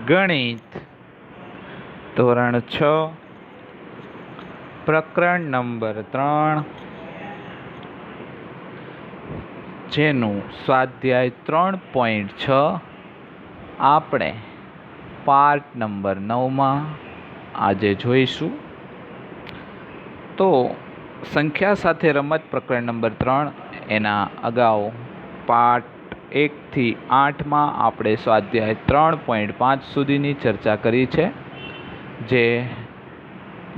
ગણિત ધોરણ 6 પ્રકરણ નંબર 3 જેનું સ્વાધ્યાય 3.6 આપણે પાર્ટ નંબર 9માં આજે જોઈશું. તો સંખ્યા સાથે રમત પ્રકરણ નંબર 3 એના અગાઉ પાર્ટ 1 થી 8માં આપણે સ્વાધ્યાય 3.5 સુધીની ચર્ચા કરી છે. જે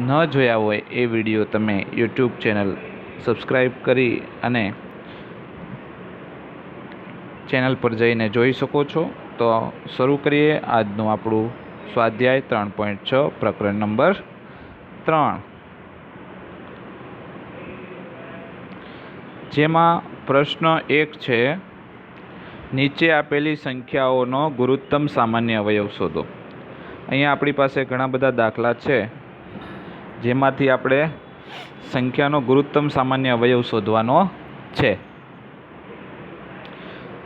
ન જોયા હોય એ વિડીયો તમે યુટ્યુબ ચેનલ સબસ્ક્રાઈબ કરી અને ચેનલ પર જઈને જોઈ શકો છો. તો શરૂ કરીએ આજનું આપણું સ્વાધ્યાય 3.6 પ્રકરણ નંબર 3, જેમાં પ્રશ્ન 1 છે, નીચે આપેલી સંખ્યાઓનો ગુરુત્તમ સામાન્ય અવયવ શોધો. અહીંયા આપણી પાસે ઘણા બધા દાખલા છે, જેમાંથી આપણે સંખ્યાનો ગુરુત્તમ સામાન્ય અવયવ શોધવાનો છે.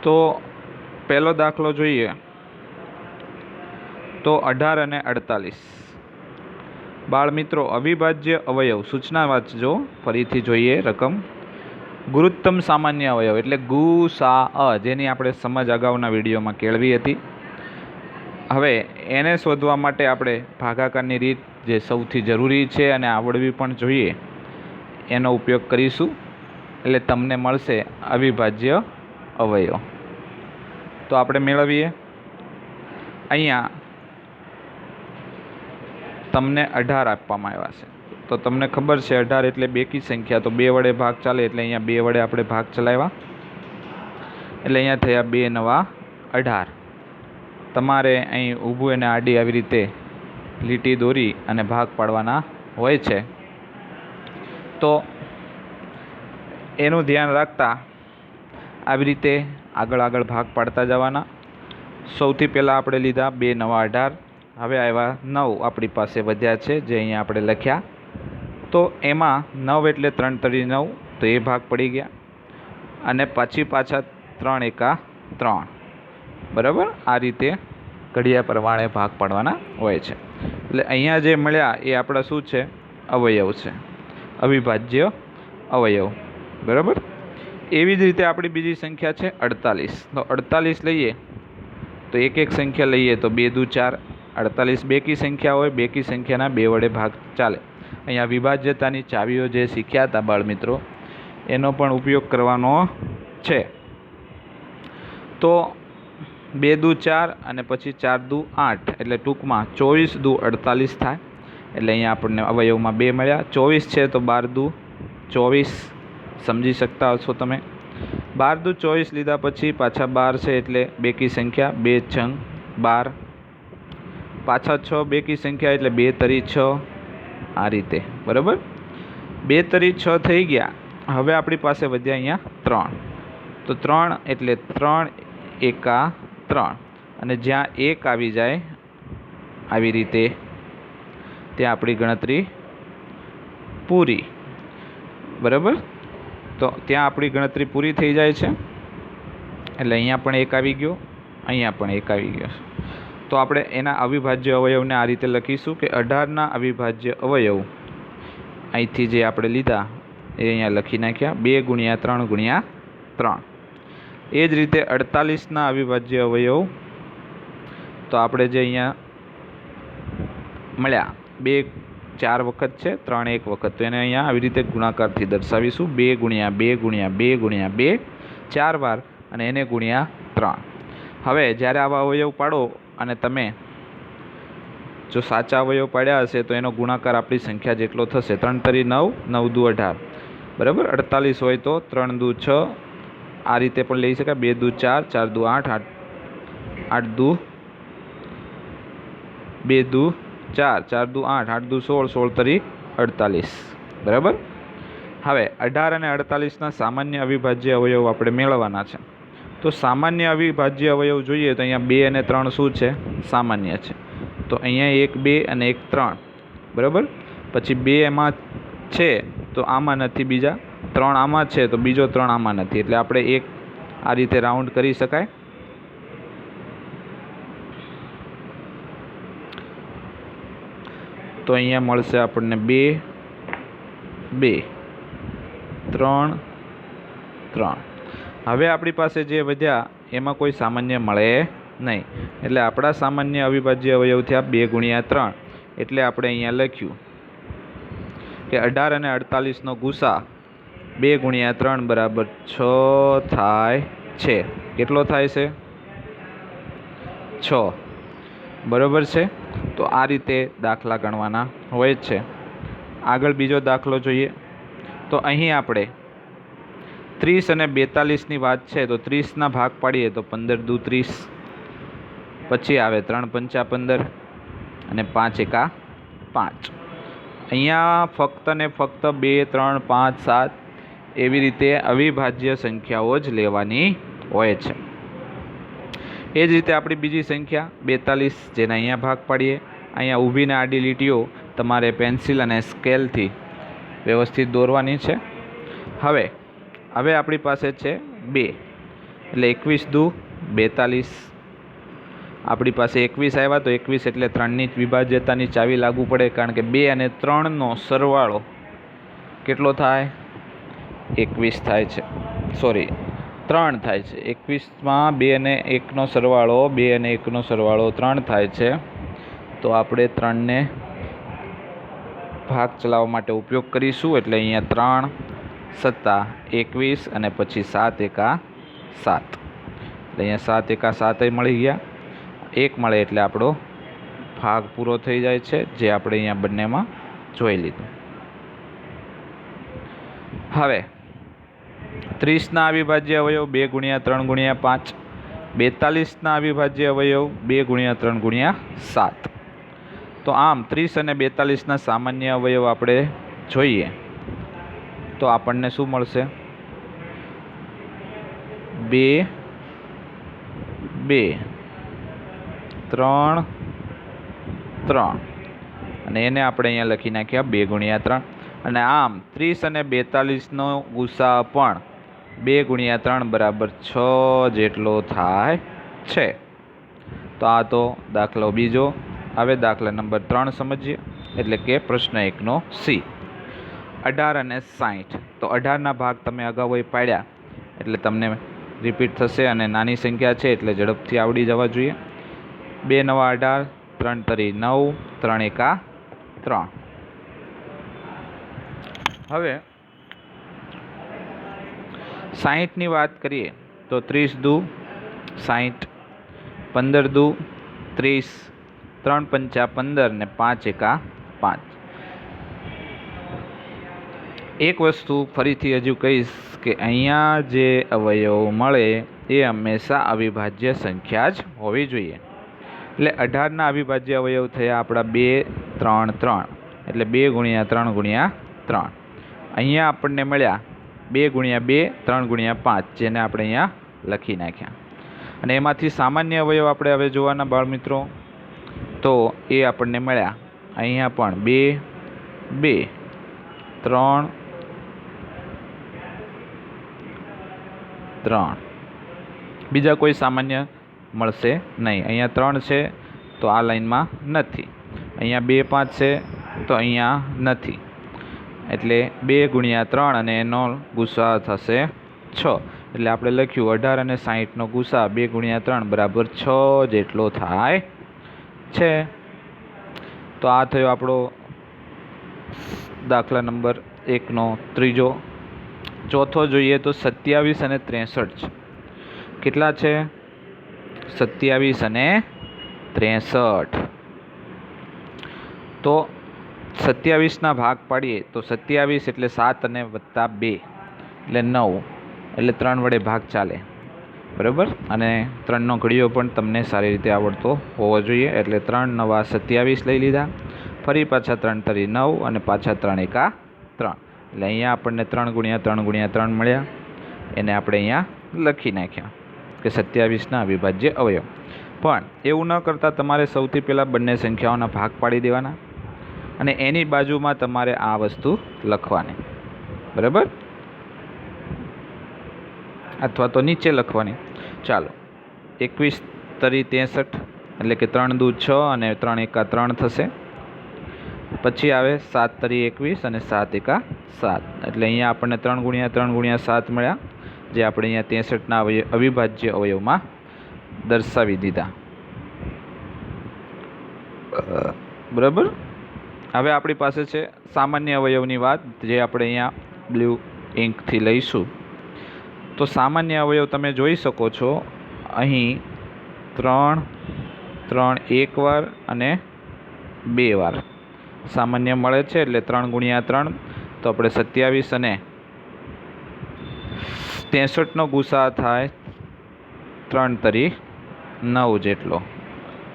તો પહેલો દાખલો જોઈએ તો 18 અને 48. બાળ મિત્રો, અવિભાજ્ય અવયવ સૂચના વાંચજો. ફરીથી જોઈએ રકમ. ગુરુત્તમ સામાન્ય અવયવ એટલે ગુસા જેની આપણે સમજ અગાઉના વિડીયોમાં કેળવી હતી. હવે એને શોધવા માટે આપણે ભાગાકારની રીત જે સૌથી જરૂરી છે અને આવડવી પણ જોઈએ એનો ઉપયોગ કરીશું. એટલે તમને મળશે અવિભાજ્ય અવયવ. તો આપણે મેળવીએ. અહીંયા તમને 18 આપવામાં આવ્યા છે. તો તમને ખબર છે 18 એટલે બેકી સંખ્યા, તો 2 વડે ભાગ ચાલે એટલે અહીંયા 2 વડે આપણે ભાગ ચલાવ્યા એટલે અહીંયા થયા 2 નવા 18. તમારે અહીં ઊભું અને આડી આવી રીતે લીટી દોરી અને ભાગ પાડવાના હોય છે. તો એનું ધ્યાન રાખતા આવી રીતે આગળ ભાગ પાડતા જવાના. સૌથી પહેલાં આપણે લીધા 2 નવા 18. હવે આવ્યા 9 આપણી પાસે વધ્યા છે, જે અહીંયા આપણે લખ્યા. તો એમાં 9 એટલે 3 તરી 9, તો એ ભાગ પડી ગયા. અને પાછા 3 એકા 3. બરાબર, આ રીતે ઘડિયા પ્રમાણે ભાગ પાડવાના હોય છે. એટલે અહીંયા જે મળ્યા એ આપણા શું છે? અવયવ છે, અવિભાજ્ય અવયવ. બરાબર. એવી જ રીતે આપણી બીજી સંખ્યા છે 48. તો 48 લઈએ તો એક સંખ્યા લઈએ તો 2 દુ 4. 48 બેકી સંખ્યા હોય, બેકી સંખ્યાના 2 વડે ભાગ ચાલે. અહીંયા વિભાજ્યતાની ચાવીઓ જે શીખ્યા હતા બાળ મિત્રો, એનો પણ ઉપયોગ કરવાનો છે. તો 2 દુ 4 અને પછી 4 દુ 8 એટલે ટૂંકમાં 24 દુ 48 થાય. એટલે અહીંયા આપણને અવયવમાં 2 મળ્યા. 24 છે તો 12 દુ 24 સમજી શકતા હશો તમે. 12 દુ 24 લીધા પછી પાછા 12 છે એટલે બેકી સંખ્યા, 2 છંગ 12. પાછા 6 બેકી સંખ્યા એટલે 2 તરી 6. આ રીતે. બરાબર, 2 તરી 6 થઈ ગયા. હવે આપણી પાસે વધ્યા અહીંયા 3. તો 3 એટલે 3 એકા 3. અને જ્યાં 1 આવી જાય આવી રીતે ત્યાં આપણી ગણતરી પૂરી. બરાબર, તો ત્યાં આપણી ગણતરી પૂરી થઈ જાય છે. એટલે અહીંયા પણ 1 આવી ગયો, અહીંયા પણ 1 આવી ગયો. તો આપણે એના અવિભાજ્ય અવયવને આ રીતે લખીશું કે 18ના અવિભાજ્ય અવયવ અહીંથી જે આપણે લીધા એ અહીંયા લખી નાખ્યા, 2 ગુણ્યા 3 ગુણ્યા 3. એ જ રીતે 48ના અવિભાજ્ય અવયવ તો આપણે જે અહીંયા મળ્યા 2 4 વખત છે, 3 1 વખત, તો એને અહીંયા આવી રીતે ગુણાકારથી દર્શાવીશું. 2 ગુણ્યા 2 ગુણ્યા 2 ગુણ્યા 2 4 વાર અને એને ગુણ્યા 3. હવે જ્યારે આવા અવયવ પાડો અને તમે જો સાચા અવયવ પાડ્યા હશે તો એનો ગુણાકાર આપણી સંખ્યા જેટલો થશે. 3 તરી 9, 9 દુ 18. બરાબર, 48 હોય તો 3 દુ 6 આ રીતે પણ લઈ શકાય. 2 દુ 4, 4 દુ 8, 8 દુ 2 દુ 4, 4 દુ 8, 8 દુ 16, 16 તરી 48. બરાબર. હવે 18 અને 48ના સામાન્ય અવિભાજ્ય અવયવ આપણે મેળવવાના છે. તો સામાન્ય અવિભાજ્ય અવયવ જોઈએ તો અહીંયા 2 અને 3 શું છે? સામાન્ય છે. તો અહીંયા 1 2 અને 1 3. બરાબર. પછી 2 એમાં છે તો આમાં નથી, બીજા 3 આમાં છે તો બીજો 3 આમાં નથી. એટલે આપણે 1 આ રીતે રાઉન્ડ કરી શકાય. તો અહીંયા મળશે આપણને 2 2 3 3. હવે આપણી પાસે જે વધ્યા એમાં કોઈ સામાન્ય મળે નહીં, એટલે આપણા સામાન્ય અવિભાજ્ય અવયવ થયા 2 ગુણ્યા 3. એટલે આપણે અહીંયા લખ્યું કે 18 અને 48નો ગુસા 2 ગુણ્યા 3 બરાબર 6 થાય છે. કેટલો થાય છે? 6. બરાબર છે. તો આ રીતે દાખલા ગણવાના હોય છે. આગળ બીજો દાખલો જોઈએ. તો અહીં આપણે 30 અને 42ની વાત છે, તો 30ના ભાગ પાડીએ તો 15 દુ 30, પછી આવે 3 પંચા 15 અને 5 એકા 5. અહીંયા ફક્ત ને ફક્ત 2 3 5 7 એવી રીતે અવિભાજ્ય સંખ્યાઓ જ લેવાની હોય છે. એ જ રીતે આપણી બીજી સંખ્યા 42, જેને અહીંયા ભાગ પાડીએ. અહીંયા ઊભીને આડી લીટીઓ તમારે પેન્સિલ અને સ્કેલથી વ્યવસ્થિત દોરવાની છે. હવે આપણી પાસે છે 2, એટલે 21 દુ 42. આપણી પાસે 21 આવ્યા, તો 21 એટલે 3ની વિભાજ્યતાની ચાવી લાગુ પડે, કારણ કે 2 અને 3નો સરવાળો કેટલો થાય? 21 થાય છે. સોરી, 3 થાય છે. 21માં 2 અને 1નો સરવાળો 2 અને 1નો સરવાળો 3 થાય છે. તો આપણે 3ને ભાગ ચલાવવા માટે ઉપયોગ કરીશું. એટલે અહીંયા 3 સત્તા 21 અને પછી 7 એકા 7. એટલે અહીંયા 7 એકા 7 મળી ગયા. 1 મળે એટલે આપણો ભાગ પૂરો થઈ જાય છે, જે આપણે અહીંયા બંનેમાં જોઈ લીધું. હવે 30ના અવિભાજ્ય અવયવ 2 ગુણ્યા 3 ગુણ્યા 5. 42ના અવિભાજ્ય અવયવ 2 ગુણ્યા 3 ગુણ્યા 7. તો આમ 30 અને 42ના સામાન્ય અવયવ આપણે જોઈએ તો આપણને શું મળશે? 2 2 3 3, અને એને આપણે અહીંયા લખી નાખ્યા 2 ગુણ્યા 3. અને આમ 30 અને 42નો ગુસા પણ 2 ગુણ્યા 3 બરાબર 6 જેટલો થાય છે. તો આ તો દાખલો બીજો. હવે દાખલા નંબર 3 સમજીએ, એટલે કે પ્રશ્ન 1નો સી. 18 અને 60. તો 18ના ભાગ તમે અગાઉ પાડ્યા એટલે તમને રિપીટ થશે, અને નાની સંખ્યા છે એટલે ઝડપથી આવડી જવા જોઈએ. 2 નવા 18, 3 તરી 9, 3 એકા 3. હવે 60ની વાત કરીએ તો 30 દુ 60, 15 દુ 30, 3 પંચા 15 ને 5 એકા 5. એક વસ્તુ ફરીથી હજુ કહીશ કે અહીંયા જે અવયવ મળે એ હંમેશા અવિભાજ્ય સંખ્યા જ હોવી જોઈએ. એટલે 18ના અવિભાજ્ય અવયવ થયા આપણા 2 3 3, એટલે 2 ગુણ્યા 3 ગુણ્યા 3. અહીંયા આપણને મળ્યા 2 ગુણ્યા 2 3 ગુણ્યા 5, જેને આપણે અહીંયા લખી નાખ્યા. અને એમાંથી સામાન્ય અવયવ આપણે હવે જોવાના બાળમિત્રો, તો એ આપણને મળ્યા અહીંયા પણ 2 2 3 3. બીજા કોઈ સામાન્ય મળશે નહીં. અહીંયા 3 છે તો આ લાઈનમાં નથી. અહીંયા 2 5 છે તો અહીંયા નથી. એટલે 2 ગુણ્યા 3 અને એનો ગુસા થશે 6. એટલે આપણે લખ્યું 18 અને 60નો ગુસા 2 ગુણ્યા 3 બરાબર 6 જેટલો થાય છે. તો આ થયો આપણો દાખલા નંબર 1નો ત્રીજો. ચોથો જોઈએ તો 27 અને 63 છે. કેટલા છે? 27 અને 63. તો 27ના ભાગ પાડીએ તો 27 એટલે 7 અને વત્તા 2 એટલે 9, એટલે 3 વડે ભાગ ચાલે, બરાબર. અને 3નો ઘડિયો પણ તમને સારી રીતે આવડતો હોવો જોઈએ. એટલે 3 નવા 27 લઈ લીધા, ફરી પાછા 3 તરી 9 અને પાછા 3 એકા 3. એટલે અહીંયા આપણને 3 ગુણ્યા 3 ગુણ્યા 3 મળ્યા. એને આપણે અહીંયા લખી નાખ્યા કે 27ના અવિભાજ્ય અવયવ. પણ એવું ન કરતાં તમારે સૌથી પહેલાં બંને સંખ્યાઓના ભાગ પાડી દેવાના, અને એની બાજુમાં તમારે આ વસ્તુ લખવાની, બરાબર, અથવા તો નીચે લખવાની. ચાલો, 21 તરી 63, એટલે કે 3 દુ 6 અને 3 એકા 3 થશે. પછી આવે 7 તરી 21 અને 7 એકા 7, એટલે અહીંયા આપણને 3 ગુણ્યા 3 ગુણ્યા 7 મળ્યા, જે આપણે અહીંયા 63ના અવિભાજ્ય અવયવમાં દર્શાવી દીધા. બરાબર. હવે આપણી પાસે છે સામાન્ય અવયવની વાત, જે આપણે અહીંયા બ્લુ ઇંકથી લઈશું. તો સામાન્ય અવયવ તમે જોઈ શકો છો, અહીં 3 3 એક વાર અને 2 વાર સામાન્ય મળે છે, એટલે 3 ગુણ્યા 3 તો આપણે 27 અને 63નો ગુસા થાય 3 તરી 9 જેટલો.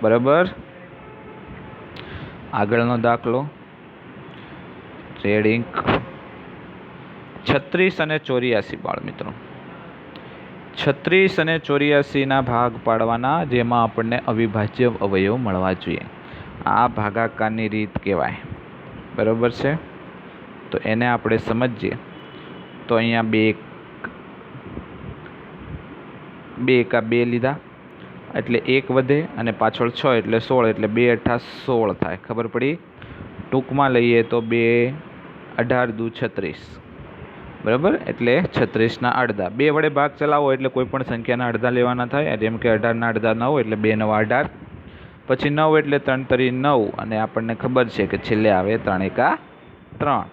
બરાબર. આગળનો દાખલો રેડ ઇંક. 36 અને 84 બાળ મિત્રો, 36 અને 84ના ભાગ પાડવાના, જેમાં આપણને અવિભાજ્ય અવયવ મળવા જોઈએ. આ ભાગાકારની રીત કહેવાય. બરાબર છે. તો એને આપણે સમજીએ. તો અહીંયા 2 એકા 2 લીધા, એટલે 1 વધે અને પાછળ 6 એટલે 16, એટલે 2 અઠ્ઠા 16 થાય. ખબર પડી? ટૂંકમાં લઈએ તો 2 18 દુ 36. બરાબર. એટલે 36ના અડધા. 2 વડે ભાગ ચલાવો એટલે કોઈ પણ સંખ્યાના અડધા લેવાના થાય. જેમ કે 18ના અડધા 9, એટલે 2 9 18. પછી 9 એટલે 3 તરી 9, અને આપણને ખબર છે કે છેલ્લે આવે 3 એકા 3.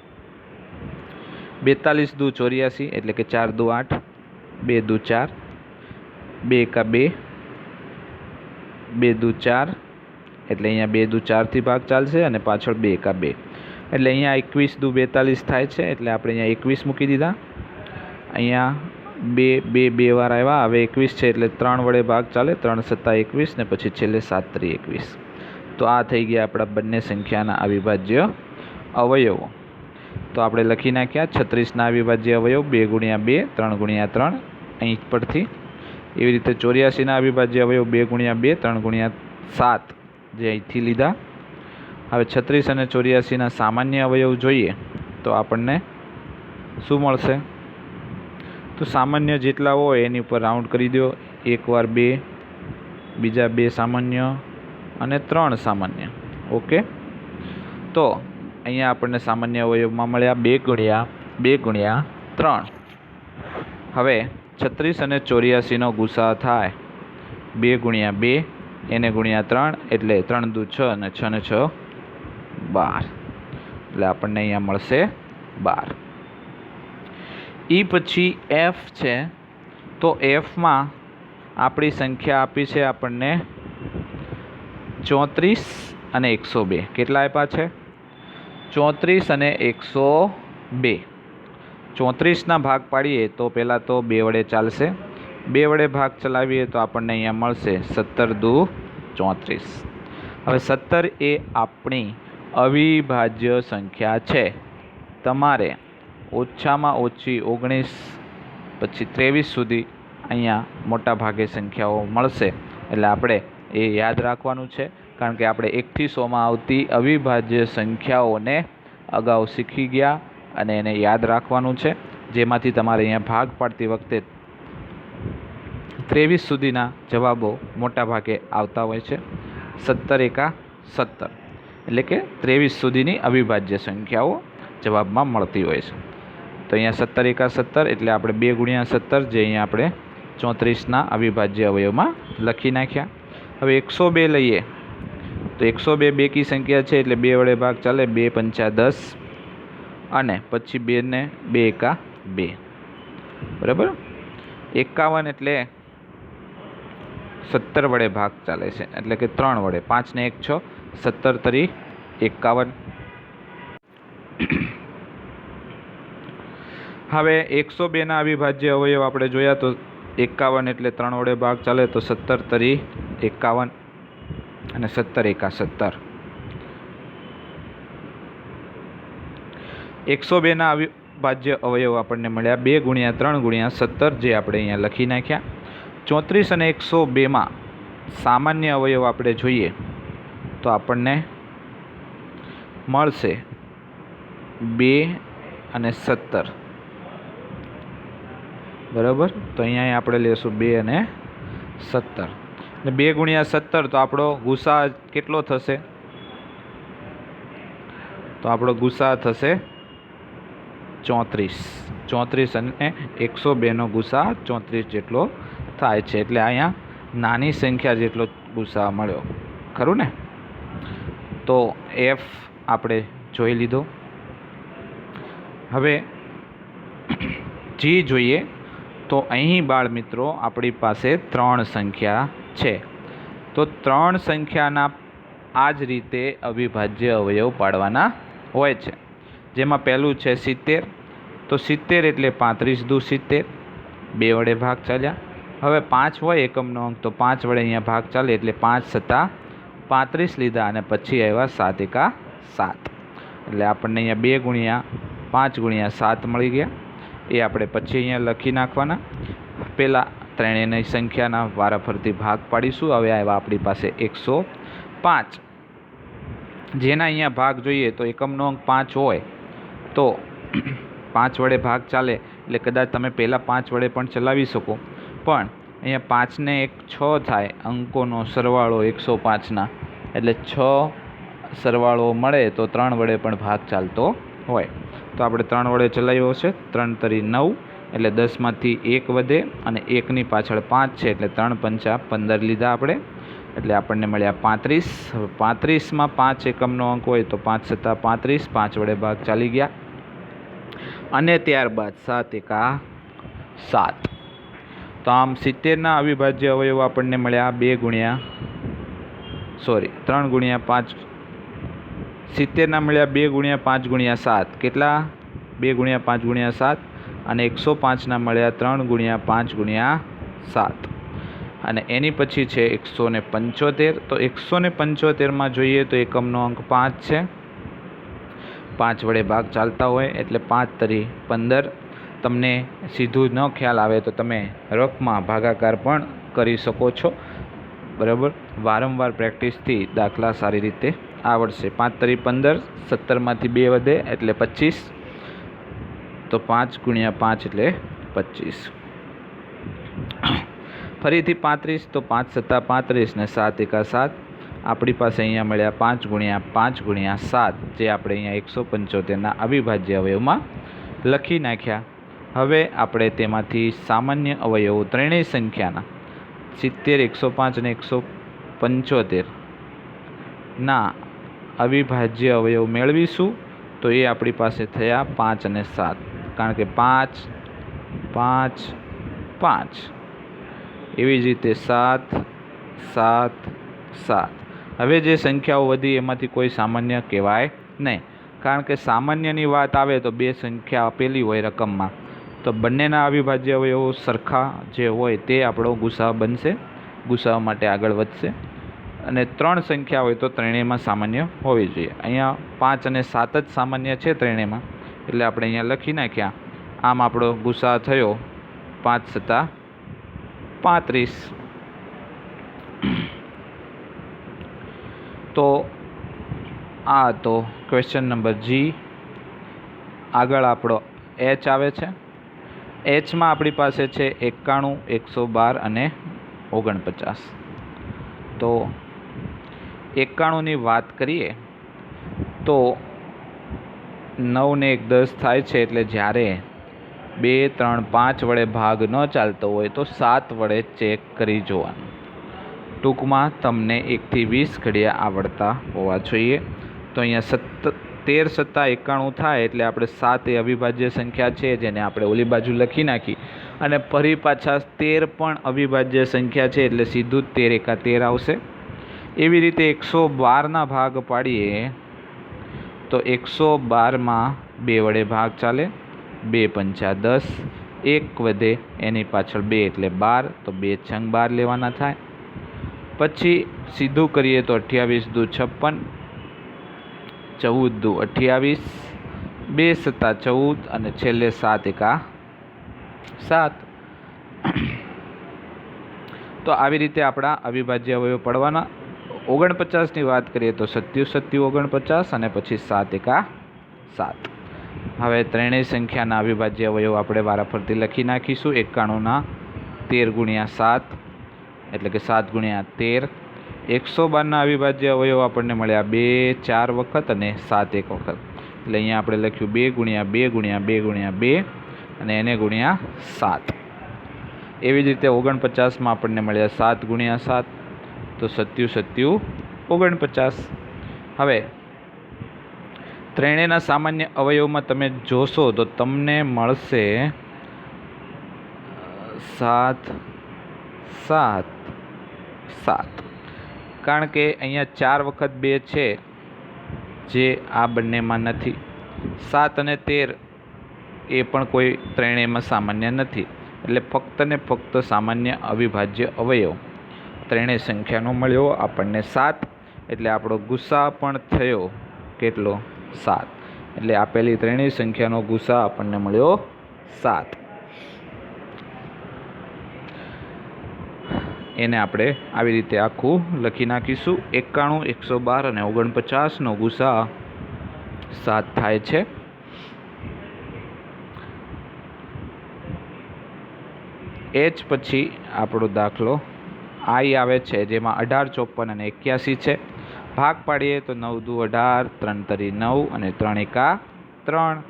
42 દુ 84, એટલે કે 4 દુ 8, 2 દુ 4, 2 એકા 2, 2 દુ 4, એટલે અહીંયા 2 દુ 4થી ભાગ ચાલશે, અને પાછળ 2 એકા 2, એટલે અહીંયા 21 દુ 42 થાય છે, એટલે આપણે અહીંયા 21 મૂકી દીધા. અહીંયા 2 વાર આવ્યા, હવે 21 છે એટલે 3 વડે ભાગ ચાલે, 3 સત્તા 21, ને પછી છેલ્લે 7 તરી 21. તો આ થઈ ગયા આપણા બંને સંખ્યાના અવિભાજ્ય અવયવો. તો આપણે લખી નાખ્યા 36ના અવિભાજ્ય અવયવ 2 ગુણ્યા 2, 3 ગુણ્યા 3 અહીં પરથી. એવી રીતે 84ના અવિભાજ્ય અવયવ 2 ગુણ્યા 2, 3 ગુણ્યા 7, જે અહીંથી લીધા. હવે 36 અને 84ના સામાન્ય અવયવ જોઈએ તો આપણને શું મળશે? તો સામાન્ય જેટલા હોય એની ઉપર રાઉન્ડ કરી દો. 1 વાર 2, બીજા 2 સામાન્ય અને 3 સામાન્ય. ઓકે. તો અહીંયા આપણને સામાન્ય અવયવમાં મળ્યા 2 ગુણ્યા 3. હવે 36 અને 84નો ગુસા થાય 2 ગુણ્યા 2, એને ગુણ્યા 3, એટલે 3 દુ 6 અને 6 ને 6 12, એટલે આપણને અહીંયા મળશે 12. એ પછી એફ છે. તો એફમાં આપણી સંખ્યા આપી છે આપણને 34 અને 102. કેટલા આપ્યા છે? 34 અને 102. 34ના ભાગ પાડીએ તો પહેલાં તો 2 વડે ચાલશે. 2 વડે ભાગ ચલાવીએ તો આપણને અહીંયા મળશે 17 દુ 34. હવે 17 એ આપણી અવિભાજ્ય સંખ્યા છે. તમારે ઓછામાં ઓછી 19 પછી 23 સુધી અહીંયા મોટા ભાગે સંખ્યાઓ મળશે, એટલે આપણે એ યાદ રાખવાનું છે. કારણ કે આપણે 1 થી 100માં આવતી અવિભાજ્ય સંખ્યાઓને અગાઉ શીખી ગયા, અને એને યાદ રાખવાનું છે, જેમાંથી તમારે અહીંયા ભાગ પાડતી વખતે 23 સુધીના જવાબો મોટા ભાગે આવતા હોય છે. 17 એકા 17, એટલે કે 23 સુધીની અવિભાજ્ય સંખ્યાઓ જવાબમાં મળતી હોય છે. તો અહીંયા 17 એકા 17, એટલે આપણે 2 ગુણ્યા 17, જે અહીંયા આપણે 34ના અવિભાજ્ય અવયવમાં લખી નાખ્યા. હવે 102 લઈએ તો 102 બેકી સંખ્યા છે, એટલે 2 વડે ભાગ ચાલે, 2 પંચા 10, અને પછી 2 ને 2 એકા 2. બરાબર. 51 એટલે 17 વડે ભાગ ચાલે છે, એટલે કે 3 વડે. 5 ને 1 6, 17 તરી 51. હવે 102ના અવિભાજ્ય અવયવ આપણે જોયા તો 51 એટલે 3 વડે ભાગ ચાલે, તો 17 તરી 51 અને 17 એકા 17. 102ના અવિભાજ્ય અવયવ આપણને મળ્યા 2 ગુણ્યા 3 ગુણ્યા 17, જે આપણે અહીંયા લખી નાખ્યા. 34 અને 102માં સામાન્ય અવયવ આપણે જોઈએ તો આપણને મળશે 2 અને 17. બરાબર. તો અહીંયા આપણે લેશું 2 અને 17, અને 2 ગુણ્યા 17, તો આપણો ગુસા કેટલો થશે? તો આપણો ગુસા થશે 34. 34 અને 102નો ગુસા 34 જેટલો થાય છે. એટલે અહીંયા નાની સંખ્યા જેટલો ગુસા મળ્યો, ખરું ને? તો એફ આપણે જોઈ લીધો. હવે જી જોઈએ. તો અહીં બાળ મિત્રો આપણી પાસે 3 સંખ્યા છે. તો 3 સંખ્યાના આ જ રીતે અવિભાજ્ય અવયવ પાડવાના હોય છે. જેમાં પહેલું છે 70. તો 70 એટલે 35 દુ 70, 2 વડે ભાગ ચાલ્યા. હવે 5 હોય એકમનો અંક, તો 5 વડે અહીંયા ભાગ ચાલે એટલે 5 સત્તા 35 લીધા અને પછી આવ્યા 7 એકા 7. એટલે આપણને અહીંયા 2 ગુણ્યા 5 ગુણ્યા 7 મળી ગયા. એ આપણે પછી અહીંયા લખી નાખવાના. પહેલાં ત્રણેયની સંખ્યાના વારાફરતી ભાગ પાડીશું. હવે આવ્યા આપણી પાસે 105. જેના અહીંયા ભાગ જોઈએ તો એકમનો અંક 5 હોય તો 5 વડે ભાગ ચાલે એટલે કદાચ તમે પહેલાં 5 વડે પણ ચલાવી શકો, પણ અહીંયા 5 ને 1 6 થાય, અંકોનો સરવાળો 105ના, એટલે 6 સરવાળો મળે તો 3 વડે પણ ભાગ ચાલતો હોય. તો આપણે 3 વડે ચલાવ્યો છે. 3 તરી 9 એટલે 10માંથી 1 વધે અને 1ની પાછળ 5 છે એટલે 3 પંચા 15 લીધા આપણે, એટલે આપણને મળ્યા 35. હવે 35માં 5 એકમનો અંક હોય તો 5 સત્તા 35, 5 વડે ભાગ ચાલી ગયા અને ત્યારબાદ 7 એકા 7. તો આમ 70ના અવિભાજ્ય અવયવ આપણને મળ્યા 3 ગુણ્યા 5. 70ના મળ્યા 2 ગુણ્યા 5 ગુણ્યા 7. કેટલા? 2 ગુણ્યા 5 ગુણ્યા 7. અને 105ના મળ્યા 3 ગુણ્યા 5 ગુણ્યા 7. અને એની પછી છે 175. તો 175માં જોઈએ તો એકમનો અંક 5 છે. 5 વડે ભાગ ચાલતા હોય એટલે 5 તરી 15. તમને સીધું ન ખ્યાલ આવે તો તમે રફમાં ભાગાકાર પણ કરી શકો છો, બરાબર? વારંવાર પ્રેક્ટિસથી દાખલા સારી રીતે આવડશે. 5 તરી 15, 17માંથી 2 વધે એટલે 25. તો 5 ગુણ્યા 5 એટલે 25. ફરીથી 35, તો 5 સત્તા 35 ને 7 એકા 7. આપણી પાસે અહીંયા મળ્યા 5 ગુણ્યા 5 ગુણ્યા 7, જે આપણે અહીંયા 175ના અવિભાજ્ય અવયવમાં લખી નાખ્યા. હવે આપણે તેમાંથી સામાન્ય અવયવો ત્રણેય સંખ્યાના 70, 105 અને 175 ના અવિભાજ્ય અવયવ મેળવીશું. તો એ આપણી પાસે થયા 5 અને 7, કારણ કે 5 5 5, એવી જ રીતે 7 7 7. હવે જે સંખ્યાઓ વધી એમાંથી કોઈ સામાન્ય કહેવાય નહીં, કારણ કે સામાન્યની વાત આવે તો બે સંખ્યા આપેલી હોય રકમમાં, તો બંનેના અવિભાજ્ય અવયવો સરખા જે હોય તે આપણો ગુસાઅ બનશે, ગુસાઅ માટે આગળ વધશે. અને 3 સંખ્યા હોય તો ત્રણેયમાં સામાન્ય હોવી જોઈએ. અહીંયા 5 અને 7 જ સામાન્ય છે ત્રણેયમાં, એટલે આપણે અહીંયા લખી નાખ્યા. આમ આપણો ગુસાઅ થયો 5 સત્તા 35. તો આ તો ક્વેશ્ચન નંબર જી. આગળ આપણો એચ આવે છે. એચમાં આપણી પાસે છે 91, 112 અને 49. તો 91ની વાત કરીએ તો 9 ને 1 10 થાય છે, એટલે જ્યારે 2 3 5 વડે ભાગ ન ચાલતો હોય તો 7 વડે ચેક કરી જોવાનું. ટૂંકમાં તમને 1 થી 20 ઘડિયા આવડતા હોવા જોઈએ. તો અહીંયા 13 સત્તા 91 થાય એટલે આપણે 7 એ અવિભાજ્ય સંખ્યા છે, જેને આપણે ઓલી બાજુ લખી નાખી, અને ફરી પાછા 13 પણ અવિભાજ્ય સંખ્યા છે, એટલે સીધું જ 13 એકા 13 આવશે. એવી રીતે 112ના ભાગ પાડીએ તો 112માં 2 વડે ભાગ ચાલે, 2 પંચા 10, 1 વધે એની પાછળ 2 એટલે 12, તો 2 છંગ 12 લેવાના થાય. પછી સીધું કરીએ તો 28 દુ 56, 14 દુ 28, 2 સત્તા 14 અને છેલ્લે 7 એકા 7. તો આવી રીતે આપણા અવિભાજ્ય અવયવ પડવાના. 49ની વાત કરીએ તો 77 49 અને પછી 7 એકા 7. હવે ત્રણેય સંખ્યાના અવિભાજ્ય અવયવ આપણે વારાફરતી લખી નાખીશું. 91ના 13 ગુણ્યા 7 એટલે કે 7 ગુણ્યા 13, 112ના અવિભાજ્ય અવયવ આપણને મળ્યા 2 4 વખત અને 7 એક વખત, એટલે અહીંયા આપણે લખ્યું 2 ગુણ્યા 2 ગુણ્યા 2 ગુણ્યા 2 અને એને ગુણ્યા 7. એવી જ રીતે 49માં આપણને મળ્યા 7 ગુણ્યા 7, તો 7 7 49. હવે ત્રણેયના સામાન્ય અવયવમાં તમે જોશો તો તમને મળશે 7 7 7, કારણ કે અહીંયા 4 વખત 2 છે જે આ બંનેમાં નથી. 7 અને 13 એ પણ કોઈ ત્રણેયમાં સામાન્ય નથી, એટલે ફક્ત ને ફક્ત સામાન્ય અવિભાજ્ય અવયવ ત્રણેય સંખ્યાનો મળ્યો આપણને 7, એટલે આપણો ગુસા પણ થયો કેટલો? 7. એટલે આપેલી ત્રણેય સંખ્યાનો ગુસા આપણને મળ્યો 7. એને આપણે આવી રીતે આખું લખી નાખીશું. 91, 112 અને 49નો ગુસા 7 થાય છે. એ જ પછી આપણો દાખલો આઈ આવે છે, જેમાં 18, 54 અને 81 છે. ભાગ પાડીએ તો 9 દુ 18, 3 તરી 9 અને 3 એકા 3.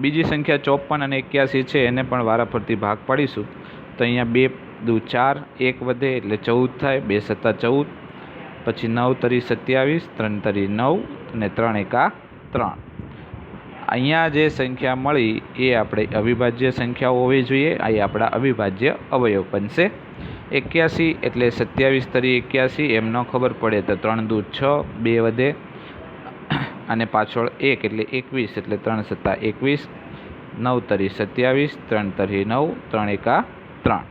બીજી સંખ્યા 54 અને 81 છે, એને પણ વારાફરતી ભાગ પાડીશું. તો અહીંયા 2 દુ 4, 1 વધે એટલે 14 થાય, 2 સત્તા 14, પછી 9 તરી 27, 3 તરી 9 અને 3 એકા 3. અહીંયા જે સંખ્યા મળી એ આપણે અવિભાજ્ય સંખ્યાઓ હોવી જોઈએ. આ આપણા અવિભાજ્ય અવયવ બનશે. 81 એટલે 27 તરી 81, એમ ન ખબર પડે તો 3 દુ 6, 2 વધે અને પાછળ 1 એટલે 21, એટલે 3 સત્તા 21, 9 તરી 27, 3 તરી 9, 3 એકા 3.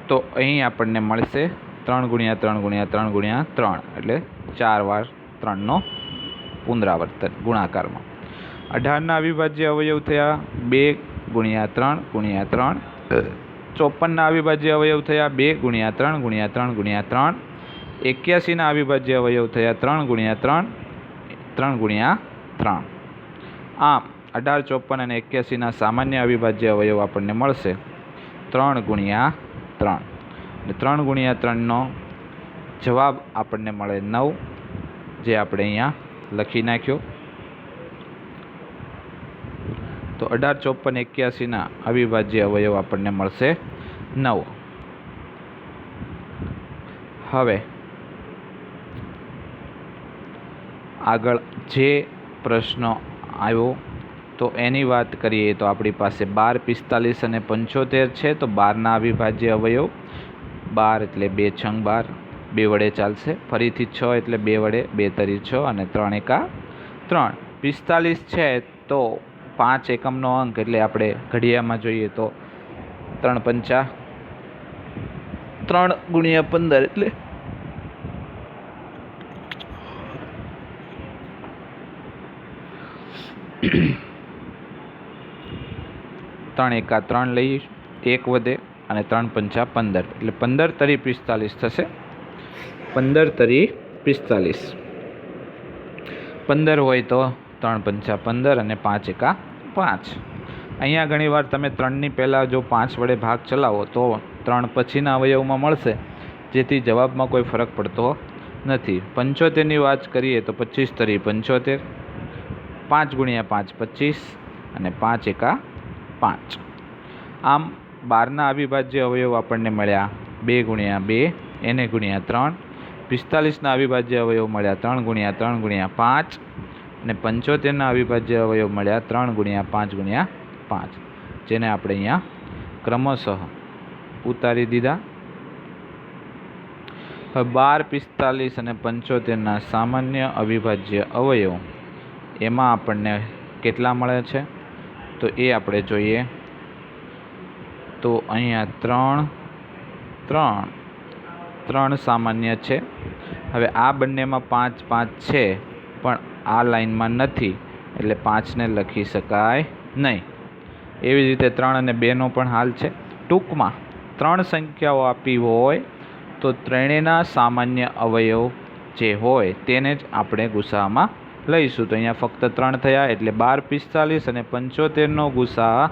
તો અહીં આપણને મળશે 3 ગુણ્યા 3 ગુણ્યા 3 ગુણ્યા 3, એટલે 4 વાર 3નો પુનરાવર્તન ગુણાકારમાં. 18ના અવિભાજ્ય અવયવ થયા 2 ગુણ્યા 3 ગુણ્યા 3. 54ના અવિભાજ્ય અવયવ થયા 2 ગુણ્યા 3 ગુણ્યા 3 ગુણ્યા 3. 81ના અવિભાજ્ય અવયવ થયા 3 ગુણ્યા 3 3 ગુણ્યા 3. આમ 18, 54 અને 81ના સામાન્ય અવિભાજ્ય અવયવ આપણને મળશે 3 ગુણ્યા 3. એટલે 3 ગુણ્યા 3નો જવાબ આપણને મળે 9, જે આપણે અહીંયા લખી નાખ્યો. તો 18, 54, 81ના અવિભાજ્ય અવયવ આપણને મળશે 9. હવે આગળ જે પ્રશ્ન આવ્યો તો એની વાત કરીએ તો આપણી પાસે 12, 45 અને 75 છે. તો 12ના અવિભાજ્ય અવયવ 12 એટલે 2 છંગ 12, 2 વડે ચાલશે. ફરીથી 6 એટલે 2 વડે, 2 તરી 6 અને 3 એકા 3. 45 છે તો 5 એકમનો અંક, એટલે આપણે ઘડિયામાં જોઈએ તો 3 પંચા 3 ગુણ્યા 15, એટલે 3 એકા 3 લઈ, 1 વધે અને 3 પંચા 15, એટલે 15 તરી 45 થશે. 15 તરી 45, 15 હોય તો 3 પંચા 15 અને 5 એકા 5. અહીંયા ઘણીવાર તમે 3ની પહેલાં જો 5 વડે ભાગ ચલાવો તો 3 પછીના અવયવમાં મળશે, જેથી જવાબમાં કોઈ ફરક પડતો નથી. 75ની વાત કરીએ તો 25 તરી 75, 5 ગુણ્યા 5 25 અને 5 એકા 5. આમ 12ના અવિભાજ્ય અવયવ આપણને મળ્યા 2 ગુણ્યા 2, એને ગુણ્યા 3. 45ના અવિભાજ્ય અવયવ મળ્યા 3 ગુણ્યા 3 ગુણ્યા 5 અને 75ના અવિભાજ્ય અવયવ મળ્યા 3 ગુણ્યા 5 ગુણ્યા 5, જેને આપણે અહીંયા ક્રમશઃ ઉતારી દીધા. હવે 12, 45 અને 75ના સામાન્ય અવિભાજ્ય અવયવ એમાં આપણને કેટલા મળે છે તો એ આપણે જોઈએ. તો અહીંયા 3 3 3 સામાન્ય છે. હવે આ બંનેમાં 5 5 છે, પણ આ લાઈનમાં નથી, એટલે 5ને લખી શકાય નહીં. એવી જ રીતે 3 અને 2નો પણ હાલ છે. ટૂંકમાં 3 સંખ્યાઓ આપી હોય તો ત્રણેયના સામાન્ય અવયવ જે હોય તેને જ આપણે ગુસામાં લઈશું. તો અહીંયા ફક્ત 3 થયા, એટલે 12, 45 અને 75નો ગુસા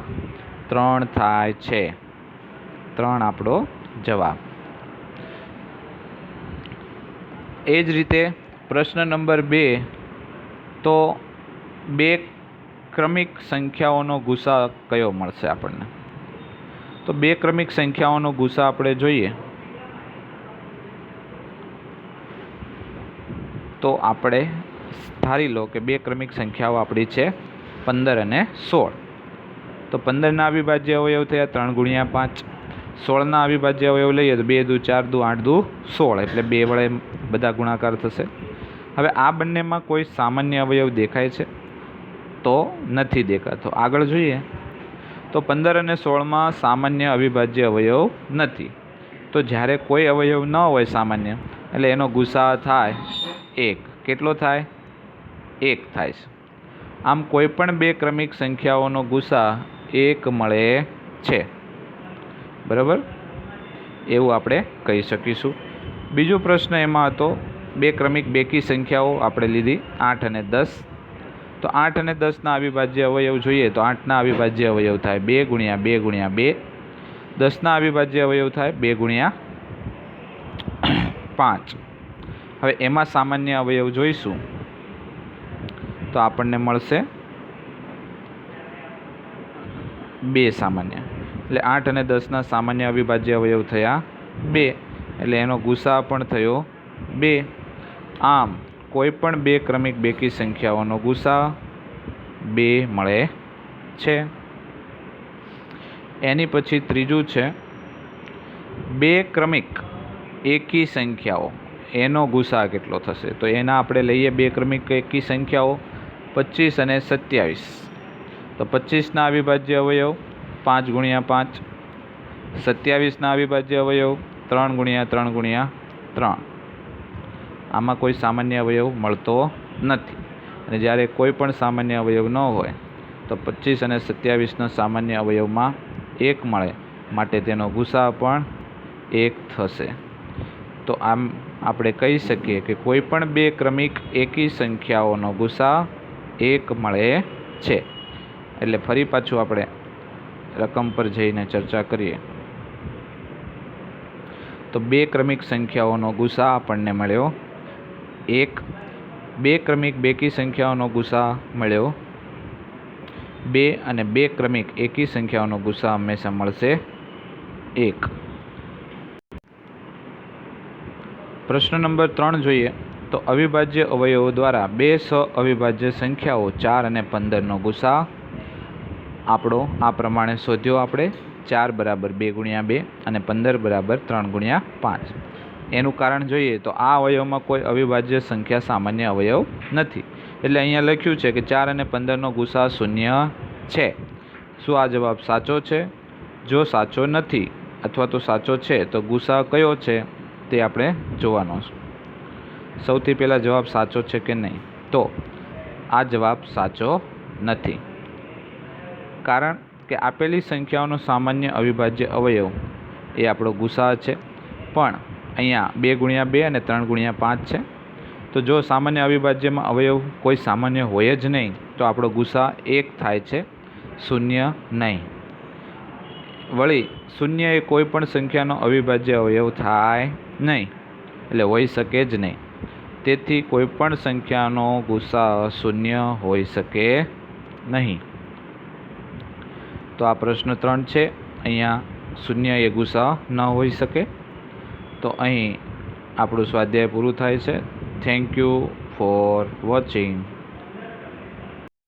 3 થાય છે. 3 આપણો જવાબ. એ જ રીતે પ્રશ્ન નંબર 2, તો બે ક્રમિક સંખ્યાઓનો ગુસા કયો મળશે આપણને? તો બે ક્રમિક સંખ્યાઓનો ગુસા આપણે જોઈએ તો આપણે ધારી લો કે બે ક્રમિક સંખ્યાઓ આપણી છે 15 અને 16. તો 15ના અવિભાજ્ય અવયવ થયા 3 × 5. 16ના અવિભાજ્ય અવયવ લઈએ તો 2 × 4 = 8 × 16, એટલે 2 વડે બધા ગુણાકાર થશે. હવે આ બંનેમાં કોઈ સામાન્ય અવયવ દેખાય છે? તો નથી દેખાતો. આગળ જોઈએ તો 15 અને 16માં સામાન્ય અવિભાજ્ય અવયવ નથી. તો જ્યારે કોઈ અવયવ ન હોય સામાન્ય, એટલે એનો ગુસા થાય 1. કેટલો થાય? 1 થાય છે. આમ કોઈ પણ બે ક્રમિક સંખ્યાઓનો ગુસા 1 મળે છે. બરાબર, એવું આપણે કહી શકીશું. બીજો પ્રશ્ન એમાં હતો બે ક્રમિક બેકી સંખ્યાઓ આપણે લીધી 8 અને 10. તો 8 અને 10ના અવિભાજ્ય અવયવ જોઈએ તો 8ના અવિભાજ્ય અવયવ થાય 2 × 2 × 2. 10ના અવિભાજ્ય અવયવ થાય 2 × 5. હવે એમાં સામાન્ય અવયવ જોઈશું તો આપણને મળશે 2 સામાન્ય. એટલે 8 અને 10ના સામાન્ય અવિભાજ્ય અવયવ થયા 2, એટલે એનો ગુસા પણ થયો 2. આમ કોઈ પણ બે ક્રમિક બેકી સંખ્યાઓનો ગુસા 2 મળે છે. એની પછી ત્રીજું છે બે ક્રમિક એકી સંખ્યાઓ, એનો ગુસા કેટલો થશે? તો એના આપણે લઈએ બે ક્રમિક એકી સંખ્યાઓ 25 અને 27. તો 25ના અવિભાજ્ય અવયવ 5 × 5. 27ના અવિભાજ્ય અવયવ 3 × 3 × 3. આમાં કોઈ સામાન્ય અવયવ મળતો નથી. અને જ્યારે કોઈ પણ સામાન્ય અવયવ ન હોય તો 25 અને 27ના સામાન્ય અવયવમાં 1 મળે, માટે તેનો ગુસા પણ 1 થશે. તો આમ આપણે કહી શકીએ કે કોઈ પણ બે ક્રમિક એકી સંખ્યાઓનો ગુસા 1 મળે છે. એટલે ફરી પાછું આપણે રકમ પર જઈને ચર્ચા કરીએ તો બે ક્રમિક સંખ્યાઓનો ગુસા આપણને મળ્યો 1. બે ક્રમિક બેકી સંખ્યાઓનો ગુસા મળ્યો 2, અને બે ક્રમિક એકી સંખ્યાઓનો ગુસા હંમેશા મળશે 1. પ્રશ્ન નંબર 3 જોઈએ તો અવિભાજ્ય અવયવો દ્વારા બે અવિભાજ્ય સંખ્યાઓ 4 અને 15નો ગુસા આપણો આ પ્રમાણે શોધ્યો આપણે. 4 = 2 × 2 અને 15 = 3 × 5. એનું કારણ જોઈએ તો આ અવયવમાં કોઈ અવિભાજ્ય સંખ્યા સામાન્ય અવયવ નથી. એટલે અહીંયા લખ્યું છે કે 4 અને 15નો ગુસા 0 છે. શું આ જવાબ સાચો છે? જો સાચો નથી અથવા તો સાચો છે તો ગુસા કયો છે તે આપણે જોવાનો છે. સૌથી પહેલાં જવાબ સાચો છે કે નહીં? તો આ જવાબ સાચો નથી. કારણ કે આપેલી સંખ્યાઓનો સામાન્ય અવિભાજ્ય અવયવ એ આપણો ગુસા છે, પણ અહીંયા 2 × 2 અને 3 × 5 છે. તો જો સામાન્ય અવિભાજ્યમાં અવયવ કોઈ સામાન્ય હોય જ નહીં તો આપણો ગુસા 1 થાય છે, 0 નહીં. વળી 0 એ કોઈ પણ સંખ્યાનો અવિભાજ્ય અવયવ થાય નહીં, એટલે હોઈ શકે જ નહીં. તેથી કોઈ પણ સંખ્યાનો ગુસા 0 હોઈ શકે નહીં. તો આ પ્રશ્ન 3 છે, અહીંયા 0 એ ગુસા ન હોઈ શકે. તો અહીં આપણું સ્વાધ્યાય પૂરું થાય છે. Thank you for watching.